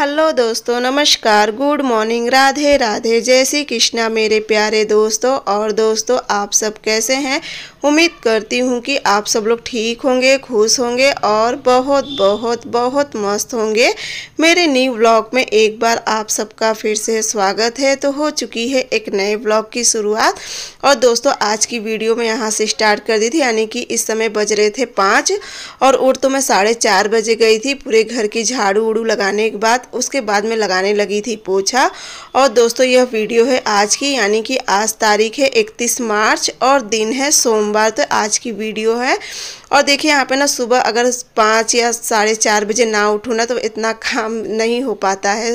Hello दोस्तों, नमस्कार, good morning, Radhe Radhe, जय श्री कृष्णा मेरे प्यारे दोस्तों। और दोस्तों, आप सब कैसे हैं? उम्मीद करती हूँ कि आप सब लोग ठीक होंगे, खुश होंगे और बहुत बहुत बहुत मस्त होंगे। मेरे न्यू व्लॉग में एक बार आप सबका फिर से स्वागत है। तो हो चुकी है एक नए व्लॉग की शुरुआत। और दोस्तों, आज की वीडियो में यहाँ से स्टार्ट कर दी थी, यानी कि इस समय बज रहे थे 5 और उठ तो मैं 4:30 बजे गई थी। पूरे घर की झाड़ू उड़ू लगाने के बाद उसके बाद में लगाने लगी थी पोछा। और दोस्तों, यह वीडियो है आज की, यानी कि आज तारीख है 31 मार्च और दिन है सोमवार। तो आज की वीडियो है। और देखिए यहाँ पे ना, सुबह अगर 5 या 4:30 बजे ना उठूँ ना तो इतना काम नहीं हो पाता है,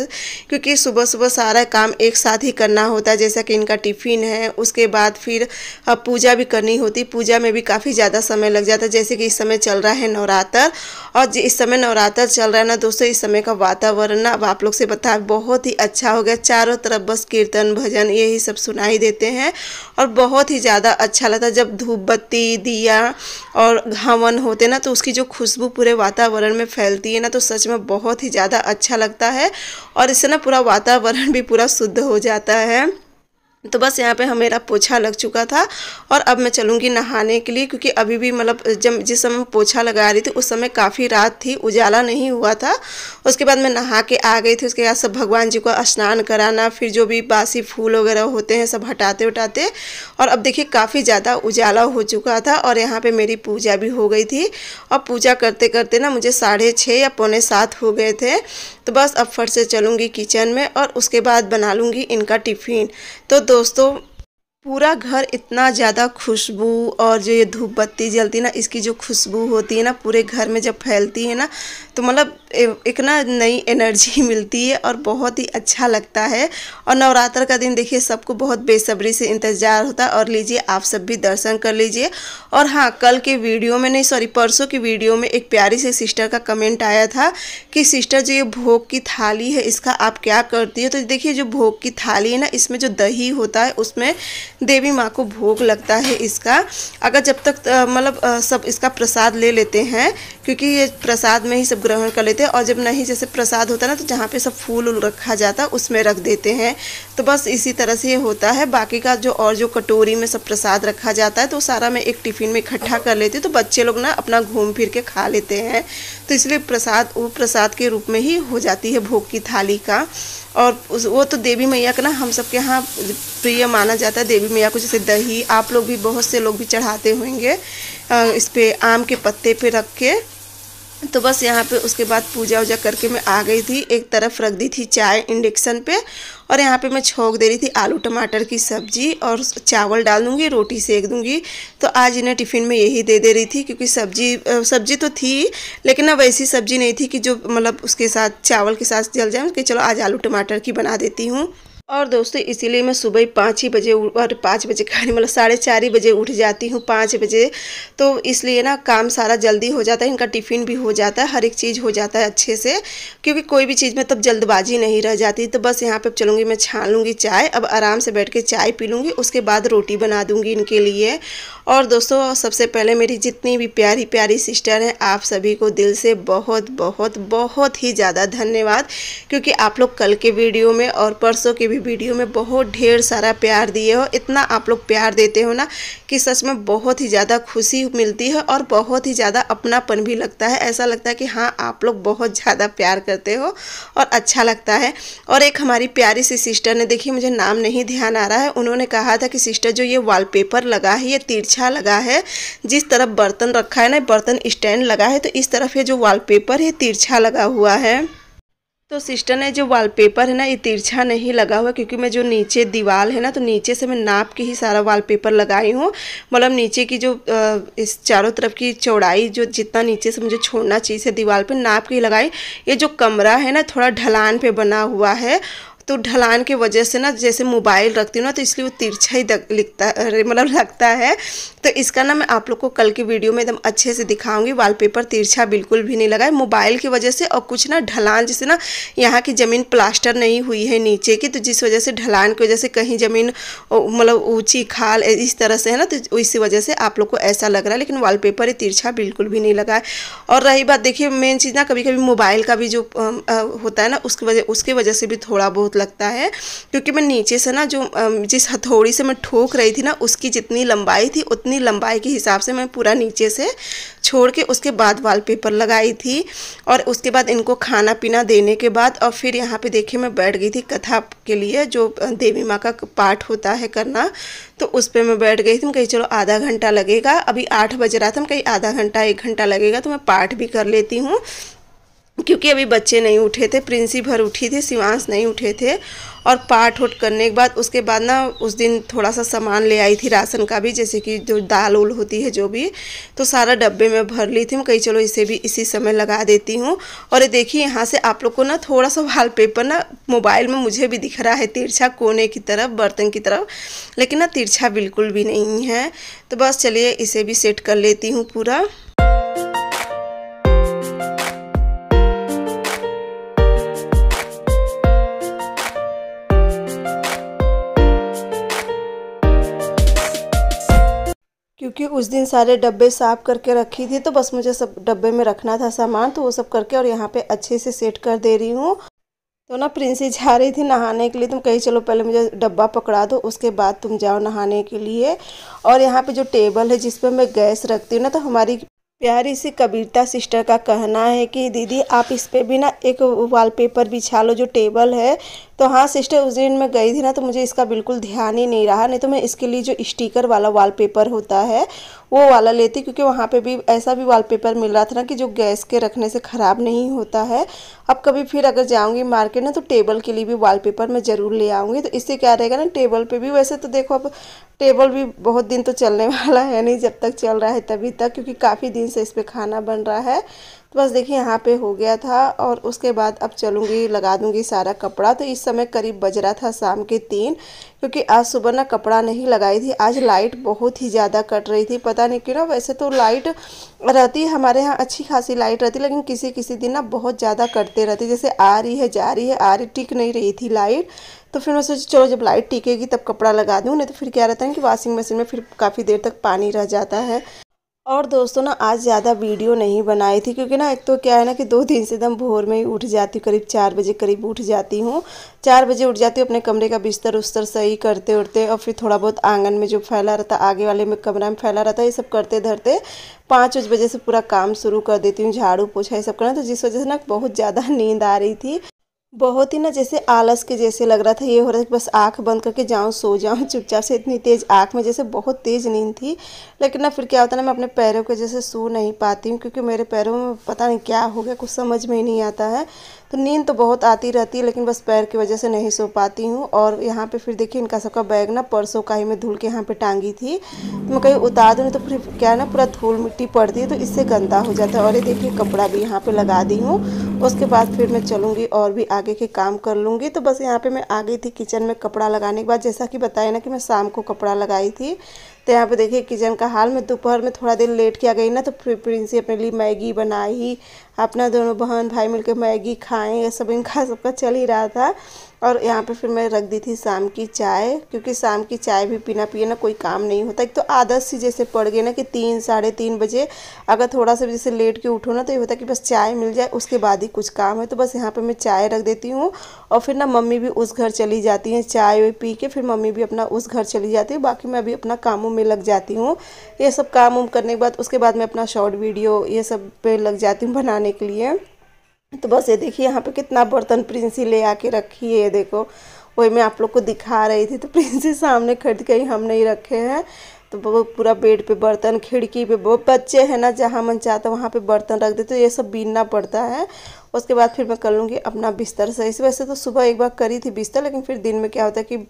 क्योंकि सुबह सुबह सारा काम एक साथ ही करना होता है। जैसा कि इनका टिफ़िन है, उसके बाद फिर पूजा भी करनी होती। पूजा में भी काफ़ी ज़्यादा समय लग जाता है। जैसे कि इस समय चल रहा है नवरात्र, और इस समय नवरात्र चल रहा है ना दोस्तों, इस समय का वातावरण ना अब आप लोग से बता बहुत ही अच्छा हो गया। चारों तरफ बस कीर्तन भजन यही सब सुनाई देते हैं और बहुत ही ज़्यादा अच्छा लगता है। जब धूप बत्ती दिया और हवन होते ना, तो उसकी जो खुशबू पूरे वातावरण में फैलती है ना, तो सच में बहुत ही ज़्यादा अच्छा लगता है। और इससे ना पूरा वातावरण भी पूरा शुद्ध हो जाता है। तो बस यहाँ पे मेरा पोछा लग चुका था और अब मैं चलूँगी नहाने के लिए, क्योंकि अभी भी मतलब जब जिस समय पोछा लगा रही थी उस समय काफ़ी रात थी, उजाला नहीं हुआ था। उसके बाद मैं नहा के आ गई थी। उसके बाद सब भगवान जी को स्नान कराना, फिर जो भी बासी फूल वगैरह होते हैं सब हटाते उठाते। और अब देखिए काफ़ी ज़्यादा उजाला हो चुका था और यहाँ पर मेरी पूजा भी हो गई थी। और पूजा करते करते ना मुझे 6:30 या 6:45 हो गए थे। तो बस अब फट से चलूँगी किचन में और उसके बाद बना लूँगी इनका टिफ़िन। तो दोस्तों, पूरा घर इतना ज़्यादा खुशबू, और जो ये धूप बत्ती जलती है ना, इसकी जो खुशबू होती है ना पूरे घर में जब फैलती है ना, तो मतलब एक ना नई एनर्जी मिलती है और बहुत ही अच्छा लगता है। और नवरात्र का दिन देखिए सबको बहुत बेसब्री से इंतज़ार होता है। और लीजिए आप सब भी दर्शन कर लीजिए। और हाँ, कल के वीडियो में नहीं, सॉरी परसों की वीडियो में एक प्यारी सी सिस्टर का कमेंट आया था कि सिस्टर जो ये भोग की थाली है इसका आप क्या करती हो। तो देखिए जो भोग की थाली है ना, इसमें जो दही होता है उसमें देवी माँ को भोग लगता है इसका। अगर जब तक मतलब सब इसका प्रसाद ले लेते हैं, क्योंकि ये प्रसाद में ही सब ग्रहण कर लेते हैं। और जब नहीं, जैसे प्रसाद होता है ना, तो जहाँ पे सब फूल रखा जाता है उसमें रख देते हैं। तो बस इसी तरह से ये होता है। बाकी का जो कटोरी में सब प्रसाद रखा जाता है तो सारा मैं एक टिफ़िन में इकट्ठा कर लेती हूँ, तो बच्चे लोग ना अपना घूम फिर के खा लेते हैं। तो इसलिए प्रसाद वो प्रसाद के रूप में ही हो जाती है भोग की थाली का। और वो तो देवी मैया का ना हम सबके यहाँ प्रिय माना जाता है। देवी मैया को जैसे दही, आप लोग भी बहुत से लोग भी चढ़ाते होंगे इस पे आम के पत्ते पे रख के। तो बस यहाँ पे उसके बाद पूजा वूजा करके मैं आ गई थी। एक तरफ रख दी थी चाय इंडक्शन पे, और यहाँ पे मैं छोंक दे रही थी आलू टमाटर की सब्जी, और चावल डाल दूँगी, रोटी सेक दूँगी। तो आज इन्हें टिफ़िन में यही दे रही थी, क्योंकि सब्जी तो थी, लेकिन ना वैसी सब्जी नहीं थी कि जो मतलब उसके साथ चावल के साथ जल जाए, कि चलो आज आलू टमाटर की बना देती हूँ। और दोस्तों, इसीलिए मैं सुबह ही 5 ही बजे और 5 बजे मतलब 4:30 बजे उठ जाती हूँ, 5 बजे। तो इसलिए ना काम सारा जल्दी हो जाता है, इनका टिफ़िन भी हो जाता है, हर एक चीज़ हो जाता है अच्छे से, क्योंकि कोई भी चीज़ में तब जल्दबाजी नहीं रह जाती। तो बस यहाँ पे चलूँगी, मैं छान लूँगी चाय, अब आराम से बैठ के चाय पी लूँगी, उसके बाद रोटी बना दूँगी इनके लिए। और दोस्तों, सबसे पहले मेरी जितनी भी प्यारी प्यारी सिस्टर हैं, आप सभी को दिल से बहुत बहुत बहुत ही ज़्यादा धन्यवाद, क्योंकि आप लोग कल के वीडियो में और परसों के वीडियो में बहुत ढेर सारा प्यार दिए हो। इतना आप लोग प्यार देते हो ना कि सच में बहुत ही ज़्यादा खुशी मिलती है और बहुत ही ज़्यादा अपनापन भी लगता है। ऐसा लगता है कि हाँ, आप लोग बहुत ज़्यादा प्यार करते हो और अच्छा लगता है। और एक हमारी प्यारी सी सिस्टर ने, देखिए मुझे नाम नहीं ध्यान आ रहा है, उन्होंने कहा था कि सिस्टर जो ये वॉलपेपर लगा है ये तिरछा लगा है। जिस तरफ बर्तन रखा है ना, बर्तन स्टैंड लगा है, तो इस तरफ ये जो वॉलपेपर है तिरछा लगा हुआ है। तो सिस्टर ने जो वॉलपेपर है ना, ये तिरछा नहीं लगा हुआ, क्योंकि मैं जो नीचे दीवार है ना, तो नीचे से मैं नाप के ही सारा वॉलपेपर लगाई हूँ। मतलब नीचे की जो इस चारों तरफ की चौड़ाई, जो जितना नीचे से मुझे छोड़ना चाहिए दीवार पे, नाप के ही लगाई। ये जो कमरा है ना, थोड़ा ढलान पे बना हुआ है, तो ढलान की वजह से ना जैसे मोबाइल रखती हूँ ना तो इसलिए वो तिरछा ही लिखता मतलब लगता है। तो इसका ना मैं आप लोग को कल की वीडियो में एकदम अच्छे से दिखाऊंगी। वॉलपेपर तिरछा बिल्कुल भी नहीं लगा है मोबाइल की वजह से, और कुछ ना ढलान जैसे ना यहाँ की ज़मीन प्लास्टर नहीं हुई है नीचे की, तो जिस वजह से ढलान की वजह से कहीं ज़मीन मतलब ऊँची खाल इस तरह से है ना, तो इसी वजह से आप लोग को ऐसा लग रहा है। लेकिन वॉलपेपर तिरछा बिल्कुल भी नहीं लगा है। और रही बात देखिए मेन चीज़ ना, कभी कभी मोबाइल का भी जो होता है ना उसकी वजह से भी थोड़ा बहुत लगता है, क्योंकि मैं नीचे से ना जो जिस हथौड़ी से मैं ठोक रही थी ना उसकी जितनी लंबाई थी उतनी लंबाई के हिसाब से मैं पूरा नीचे से छोड़ के उसके बाद वॉलपेपर लगाई थी। और उसके बाद इनको खाना पीना देने के बाद और फिर यहाँ पे देखिए मैं बैठ गई थी कथा के लिए, जो देवी माँ का पाठ होता है करना, तो उस पर मैं बैठ गई थी। मैं कही चलो आधा घंटा लगेगा, अभी 8 बज रहा था, मैं कहीं आधा घंटा 1 घंटा लगेगा तो मैं पाठ भी कर लेती हूँ, क्योंकि अभी बच्चे नहीं उठे थे, प्रिंसी भर उठी थी, शिवांश नहीं उठे थे। और पाठ उठ करने के बाद उसके बाद ना उस दिन थोड़ा सा सामान ले आई थी राशन का भी, जैसे कि जो दाल उल होती है जो भी, तो सारा डब्बे में भर ली थी। मैं कही चलो इसे भी इसी समय लगा देती हूँ। और ये देखिए यहाँ से आप लोग को ना थोड़ा सा वॉलपेपर ना मोबाइल में मुझे भी दिख रहा है तिरछा कोने की तरफ, बर्तन की तरफ, लेकिन ना तिरछा बिल्कुल भी नहीं है। तो बस चलिए इसे भी सेट कर लेती हूँ पूरा। क्योंकि उस दिन सारे डब्बे साफ़ करके रखी थी, तो बस मुझे सब डब्बे में रखना था सामान, तो वो सब करके और यहाँ पे अच्छे से सेट कर दे रही हूँ। तो ना प्रिंसी जा रही थी नहाने के लिए, तुम कही चलो पहले मुझे डब्बा पकड़ा दो उसके बाद तुम जाओ नहाने के लिए। और यहाँ पे जो टेबल है जिस पर मैं गैस रखती हूँ ना, तो हमारी प्यारी सी कविता सिस्टर का कहना है कि दीदी आप इस पे भी ना एक वॉलपेपर बिछा लो जो टेबल है। तो हाँ सिस्टर, उस दिन मैं गई थी ना तो मुझे इसका बिल्कुल ध्यान ही नहीं रहा, नहीं तो मैं इसके लिए जो स्टिकर वाला वॉलपेपर होता है वो वाला लेती, क्योंकि वहाँ पे भी ऐसा भी वॉलपेपर मिल रहा था ना कि जो गैस के रखने से ख़राब नहीं होता है। अब कभी फिर अगर जाऊँगी मार्केट ना तो टेबल के लिए भी वॉलपेपर मैं ज़रूर ले आऊँगी। तो इससे क्या रहेगा ना, टेबल पे भी वैसे तो देखो अब टेबल भी बहुत दिन तो चलने वाला है नहीं, जब तक चल रहा है तभी तक, क्योंकि काफ़ी दिन से इस पर खाना बन रहा है। तो बस देखिए यहाँ पे हो गया था। और उसके बाद अब चलूँगी लगा दूँगी सारा कपड़ा। तो इस समय करीब बज रहा था शाम के 3, क्योंकि आज सुबह ना कपड़ा नहीं लगाई थी। आज लाइट बहुत ही ज़्यादा कट रही थी, पता नहीं क्यों ना, वैसे तो लाइट रहती है हमारे यहाँ, अच्छी खासी लाइट रहती, लेकिन किसी किसी दिन ना बहुत ज़्यादा कटते रहती, जैसे आ रही है जा रही है, आ रही, टिक नहीं रही थी लाइट। तो फिर मैं सोची चलो जब लाइट टिकेगी तब कपड़ा लगा दूँ, नहीं तो फिर क्या रहता है कि वॉशिंग मशीन में फिर काफ़ी देर तक पानी रह जाता है। और दोस्तों ना आज ज़्यादा वीडियो नहीं बनाई थी, क्योंकि ना एक तो क्या है ना कि 2 दिन से एकदम भोर में ही उठ जाती हूँ, करीब 4 बजे करीब उठ जाती हूँ। 4 बजे उठ जाती हूँ, अपने कमरे का बिस्तर उस्तर सही करते उठते, और फिर थोड़ा बहुत आंगन में जो फैला रहता, आगे वाले में कमरा में फैला रहता, ये सब करते धरते 5 बजे से पूरा काम शुरू कर देती हूँ, झाड़ू पोछा ये सब करना। तो जिस वजह से ना बहुत ज़्यादा नींद आ रही थी, बहुत ही ना जैसे आलस के जैसे लग रहा था, ये हो रहा था कि बस आंख बंद करके जाऊं सो जाऊं चुपचाप से, इतनी तेज़ आंख में जैसे बहुत तेज़ नींद थी। लेकिन ना फिर क्या होता है ना, मैं अपने पैरों के जैसे सो नहीं पाती हूँ, क्योंकि मेरे पैरों में पता नहीं क्या हो गया, कुछ समझ में ही नहीं आता है। तो नींद तो बहुत आती रहती है, लेकिन बस पैर की वजह से नहीं सो पाती हूँ। और यहाँ पे फिर देखिए इनका सबका बैग ना परसों का ही मैं धुल के यहाँ पे टांगी थी, तो मैं कहीं उतार दूँ तो फिर क्या है ना पूरा धूल मिट्टी पड़ती है, तो इससे गंदा हो जाता है। और ये देखिए कपड़ा भी यहाँ पे लगा दी हूँ, उसके बाद फिर मैं चलूँगी और भी आगे के काम कर लूँगी। तो बस यहाँ पे मैं आ गई थी किचन में कपड़ा लगाने के बाद, जैसा कि बताया ना कि मैं शाम को कपड़ा लगाई थी। तो यहाँ पे देखिए किचन का हाल, मैं दोपहर में थोड़ा देर लेट के आ गई ना, तो फिर प्रिंसी अपने लिए मैगी बनाई, अपना दोनों बहन भाई मिलकर मैगी खाएं, ये सब इनका सबका चल ही रहा था। और यहाँ पे फिर मैं रख दी थी शाम की चाय, क्योंकि शाम की चाय भी बिना पिए ना कोई काम नहीं होता। एक तो आदत सी जैसे पड़ गई ना कि 3 साढ़े 3 बजे अगर थोड़ा सा जैसे लेट के उठो ना, तो ये होता है कि बस चाय मिल जाए उसके बाद ही कुछ काम है। तो बस यहाँ पे मैं चाय रख देती हूँ, और फिर ना मम्मी भी उस घर चली जाती हैं चाय वाय पी के, फिर मम्मी भी अपना उस घर चली जाती है, बाकी मैं भी अपना कामों में लग जाती हूँ। ये सब काम उम करने के बाद उसके बाद मैं अपना शॉर्ट वीडियो ये सब पे लग जाती हूँ बनाने के लिए। तो बस ये देखिए यहाँ पे कितना बर्तन प्रिंसी ले आके रखी है, ये देखो वही मैं आप लोग को दिखा रही थी। तो प्रिंसी सामने खरीद कहीं हम नहीं रखे हैं, तो वो पूरा बेड पे बर्तन, खिड़की पे, वो बच्चे हैं ना जहाँ मन चाहता वहाँ पे बर्तन रख देते, तो ये सब बीनना पड़ता है। उसके बाद फिर मैं कर लूँगी अपना बिस्तर सही से। वैसे तो सुबह एक बार करी थी बिस्तर, लेकिन फिर दिन में क्या होता है कि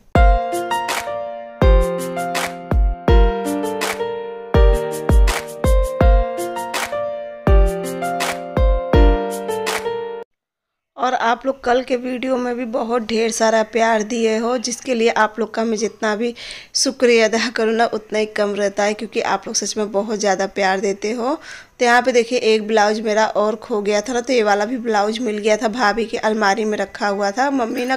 और आप लोग कल के वीडियो में भी बहुत ढेर सारा प्यार दिए हो, जिसके लिए आप लोग का मैं जितना भी शुक्रिया अदा करूँ ना उतना ही कम रहता है, क्योंकि आप लोग सच में बहुत ज़्यादा प्यार देते हो। तो यहाँ पे देखिए एक ब्लाउज मेरा और खो गया था ना, तो ये वाला भी ब्लाउज मिल गया था, भाभी की अलमारी में रखा हुआ था। मम्मी ना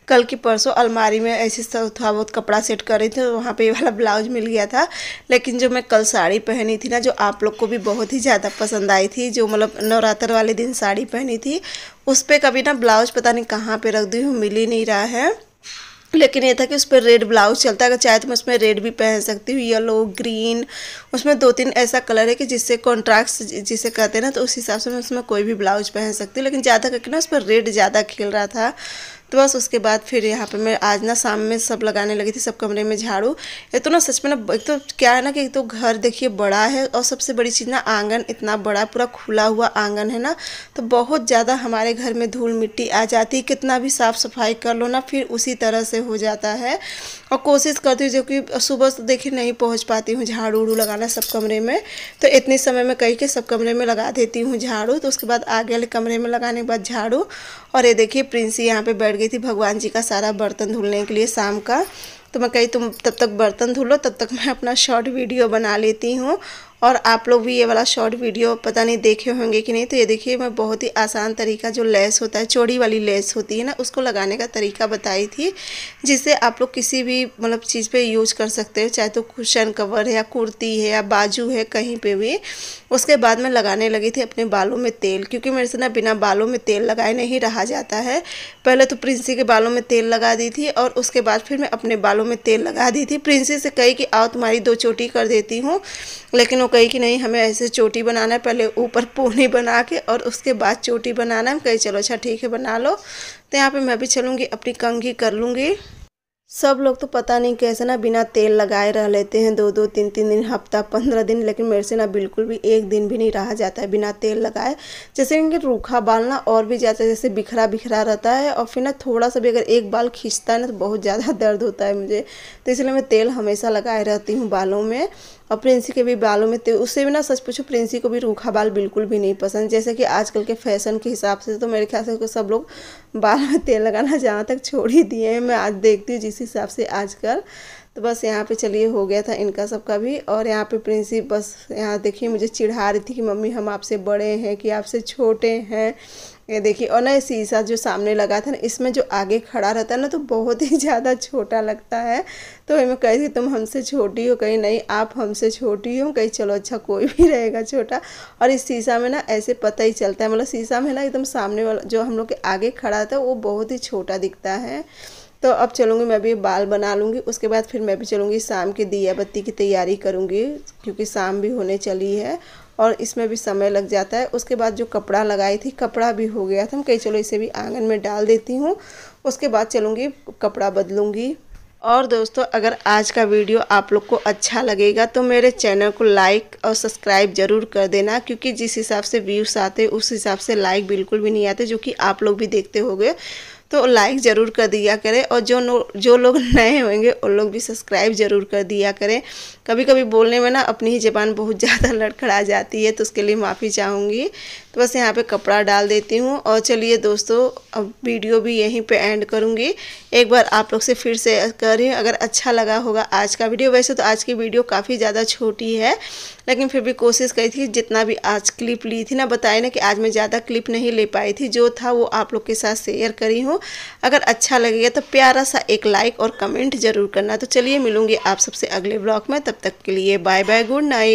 कल की परसों अलमारी में ऐसे थोड़ा बहुत कपड़ा सेट कर रही थी, तो वहाँ पे ये वाला ब्लाउज मिल गया था। लेकिन जो मैं कल साड़ी पहनी थी ना, जो आप लोग को भी बहुत ही ज़्यादा पसंद आई थी, जो मतलब नवरात्र वाले दिन साड़ी पहनी थी, उस पर कभी ना ब्लाउज पता नहीं कहाँ पे रख दी हूँ, मिल ही नहीं रहा है। लेकिन ये था कि उस पर रेड ब्लाउज चलता है, अगर चाहे तो मैं उसमें रेड भी पहन सकती हूँ, येलो, ग्रीन, उसमें 2-3 ऐसा कलर है कि जिससे कॉन्ट्रास्ट जिसे कहते हैं ना, तो उस हिसाब से मैं उसमें कोई भी ब्लाउज पहन सकती हूँ। लेकिन ज़्यादा करके ना उस पर रेड ज़्यादा खिल रहा था। तो बस उसके बाद फिर यहाँ पे मैं आज ना शाम में सब लगाने लगी थी, सब कमरे में झाड़ू। एक तो ना सच में ना, एक तो क्या है ना कि एक तो घर देखिए बड़ा है, और सबसे बड़ी चीज़ ना आंगन इतना बड़ा, पूरा खुला हुआ आंगन है ना, तो बहुत ज़्यादा हमारे घर में धूल मिट्टी आ जाती है। कितना भी साफ़ सफाई कर लो ना, फिर उसी तरह से हो जाता है। और कोशिश करती हूँ, जो कि सुबह तो देखिए नहीं पहुँच पाती हूँ झाड़ू उड़ू लगाना सब कमरे में, तो इतने समय में कहीं के सब कमरे में लगा देती हूँ झाड़ू। तो उसके बाद आगे वाले कमरे में लगाने के बाद झाड़ू। और ये देखिए प्रिंसी यहाँ पे बैठ गई थी भगवान जी का सारा बर्तन धुलने के लिए शाम का। तो मैं कही तुम तब तक बर्तन धुलो, तब तक मैं अपना शॉर्ट वीडियो बना लेती हूँ। और आप लोग भी ये वाला शॉर्ट वीडियो पता नहीं देखे होंगे कि नहीं। तो ये देखिए मैं बहुत ही आसान तरीका, जो लेस होता है, चौड़ी वाली लेस होती है ना, उसको लगाने का तरीका बताई थी, जिससे आप लोग किसी भी मतलब चीज़ पे यूज कर सकते हो, चाहे तो कुशन कवर है या कुर्ती है या बाजू है, कहीं पे भी। उसके बाद मैं लगाने लगी थी अपने बालों में तेल, क्योंकि मेरे से ना बिना बालों में तेल लगाए नहीं रहा जाता है। पहले तो प्रिंसी के बालों में तेल लगा दी थी, और उसके बाद फिर मैं अपने बालों में तेल लगा दी थी। प्रिंसी से कही कि आओ तुम्हारी 2 चोटी कर देती हूँ, लेकिन वो कही कि नहीं हमें ऐसे चोटी बनाना है, पहले ऊपर पोनी बना के और उसके बाद चोटी बनाना है। कही चलो अच्छा ठीक है बना लो। तो यहाँ पे मैं भी चलूँगी, अपनी कंघी कर लूँगी। सब लोग तो पता नहीं कैसे ना बिना तेल लगाए रह लेते हैं 2-2, 3-3 दिन, हफ्ता, 15 दिन, लेकिन मेरे से ना बिल्कुल भी एक दिन भी नहीं रहा जाता है बिना तेल लगाए। जैसे कि रूखा बाल ना और भी ज़्यादा जैसे बिखरा बिखरा रहता है, और फिर ना थोड़ा सा भी अगर एक बाल खींचता है ना तो बहुत ज़्यादा दर्द होता है मुझे। तो इसलिए मैं तेल हमेशा लगाए रहती हूँ बालों में। और प्रिंसी के भी बालों में तेल, उससे भी ना सच पूछो प्रिंसी को भी रूखा बाल बिल्कुल भी नहीं पसंद। जैसे कि आजकल के फैशन के हिसाब से तो मेरे ख्याल से सब लोग बाल में तेल लगाना जहाँ तक छोड़ ही दिए हैं, मैं आज देखती हूँ जिस हिसाब से आजकल। तो बस यहाँ पे चलिए हो गया था इनका सबका भी। और यहाँ पे प्रिंसी बस यहाँ देखिए मुझे चिढ़ा रही थी कि मम्मी हम आपसे बड़े हैं कि आपसे छोटे हैं। ये देखिए, और ना ये शीशा जो सामने लगा था ना, इसमें जो आगे खड़ा रहता है ना तो बहुत ही ज़्यादा छोटा लगता है। तो मैं कही थी तुम हमसे छोटी हो, कहीं नहीं आप हमसे छोटी हो, कहीं चलो अच्छा कोई भी रहेगा छोटा। और इस शीशा में ना ऐसे पता ही चलता है, मतलब शीशा में ना एकदम सामने वाला जो हम लोग के आगे खड़ा था वो बहुत ही छोटा दिखता है। तो अब चलूँगी मैं भी बाल बना लूँगी, उसके बाद फिर मैं भी चलूँगी शाम की दिया बत्ती की तैयारी करूँगी, क्योंकि शाम भी होने चली है और इसमें भी समय लग जाता है। उसके बाद जो कपड़ा लगाई थी, कपड़ा भी हो गया था, मैं कहीं चलो इसे भी आंगन में डाल देती हूँ, उसके बाद चलूँगी कपड़ा बदलूँगी। और दोस्तों अगर आज का वीडियो आप लोग को अच्छा लगेगा तो मेरे चैनल को लाइक और सब्सक्राइब ज़रूर कर देना, क्योंकि जिस हिसाब से व्यूज़ आते उस हिसाब से लाइक बिल्कुल भी नहीं आते, जो कि आप लोग भी देखते होंगे। तो लाइक ज़रूर कर दिया करें, और जो लोग नए होंगे उन लोग भी सब्सक्राइब ज़रूर कर दिया करें। कभी कभी बोलने में ना अपनी ही ज़बान बहुत ज़्यादा लड़खड़ा जाती है, तो उसके लिए माफ़ी चाहूँगी। तो बस यहाँ पे कपड़ा डाल देती हूँ। और चलिए दोस्तों अब वीडियो भी यहीं पे एंड करूँगी। एक बार आप लोग से फिर से कर रही हूँ, अगर अच्छा लगा होगा आज का वीडियो, वैसे तो आज की वीडियो काफ़ी ज़्यादा छोटी है, लेकिन फिर भी कोशिश करी थी जितना भी आज क्लिप ली थी ना, बताए ना कि आज मैं ज़्यादा क्लिप नहीं ले पाई थी, जो था वो आप लोग के साथ शेयर करी हूँ। अगर अच्छा लगेगा तो प्यारा सा एक लाइक और कमेंट ज़रूर करना। तो चलिए मिलूँगी आप सबसे अगले ब्लॉग में, तब तक के लिए बाय बाय, गुड नाइट।